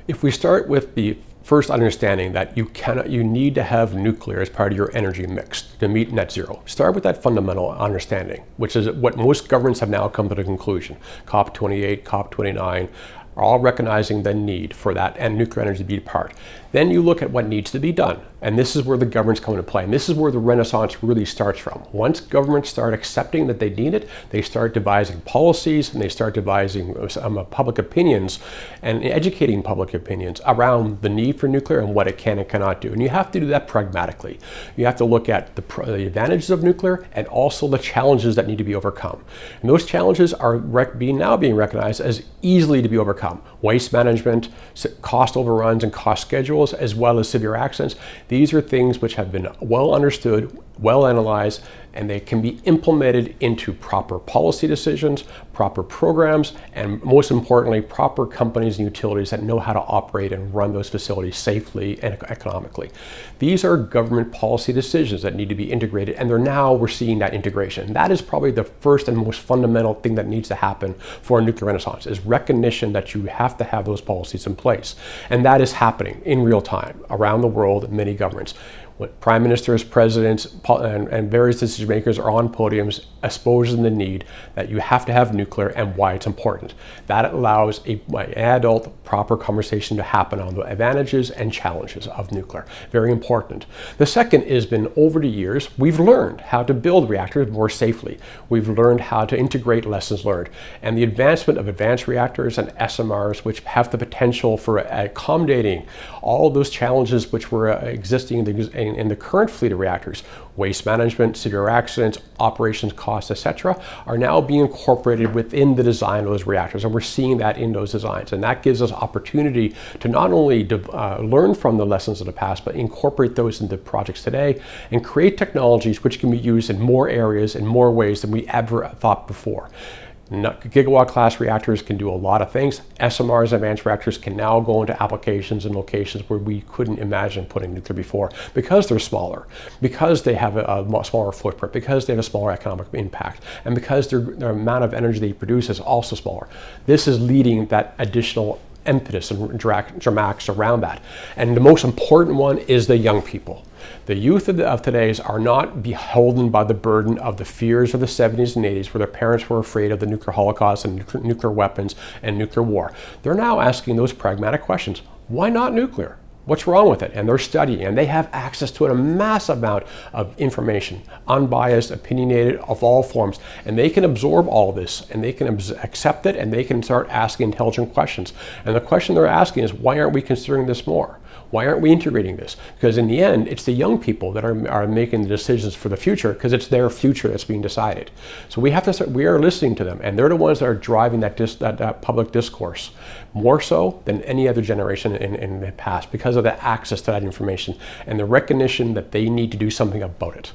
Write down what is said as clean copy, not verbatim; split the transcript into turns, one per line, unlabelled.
If we start with the first understanding that you need to have nuclear as part of your energy mix to meet net zero. Start with that fundamental understanding, which is what most governments have now come to the conclusion. COP28, COP29, are all recognizing the need for that and nuclear energy to be a part. Then you look at what needs to be done. And this is where the governments come into play. And this is where the renaissance really starts from. Once governments start accepting that they need it, they start devising policies and they start devising public opinions and educating public opinions around the need for nuclear and what it can and cannot do. And you have to do that pragmatically. You have to look at the advantages of nuclear and also the challenges that need to be overcome. And those challenges are now being recognized as easily to be overcome. Waste management, cost overruns and cost schedules, as well as severe accidents. These are things which have been well understood, well analyzed, and they can be implemented into proper policy decisions, proper programs, and most importantly, proper companies and utilities that know how to operate and run those facilities safely and economically. These are government policy decisions that need to be integrated, and we're seeing that integration. That is probably the first and most fundamental thing that needs to happen for a nuclear renaissance, is recognition that you have to have those policies in place. And that is happening in real time around the world in many governments. When prime ministers, presidents, and various decision makers are on podiums exposing the need that you have to have nuclear and why it's important. That allows an adult, proper conversation to happen on the advantages and challenges of nuclear. Very important. The second has been, over the years, we've learned how to build reactors more safely. We've learned how to integrate lessons learned. And the advancement of advanced reactors and SMRs, which have the potential for accommodating all of those challenges which were existing in the current fleet of reactors, waste management, severe accidents, operations costs, etc., are now being incorporated within the design of those reactors. And we're seeing that in those designs. And that gives us opportunity to not only learn from the lessons of the past, but incorporate those into projects today and create technologies which can be used in more areas, in more ways than we ever thought before. Gigawatt class reactors can do a lot of things. SMRs, advanced reactors, can now go into applications and locations where we couldn't imagine putting nuclear before, because they're smaller, because they have a smaller footprint, because they have a smaller economic impact, and because the amount of energy they produce is also smaller. This is leading that additional impetus and dramatics around that. And the most important one is the young people. The youth of today's are not beholden by the burden of the fears of the 70s and 80s, where their parents were afraid of the nuclear holocaust and nuclear weapons and nuclear war. They're now asking those pragmatic questions. Why not nuclear? What's wrong with it? And they're studying, and they have access to a massive amount of information, unbiased, opinionated, of all forms, and they can absorb all this, and they can accept it, and they can start asking intelligent questions. And the question they're asking is, why aren't we considering this more? Why aren't we integrating this? Because in the end, it's the young people that are making the decisions for the future, because it's their future that's being decided. So we have to start, we are listening to them, and they're the ones that are driving that public discourse, more so than any other generation in the past, because of the access to that information and the recognition that they need to do something about it.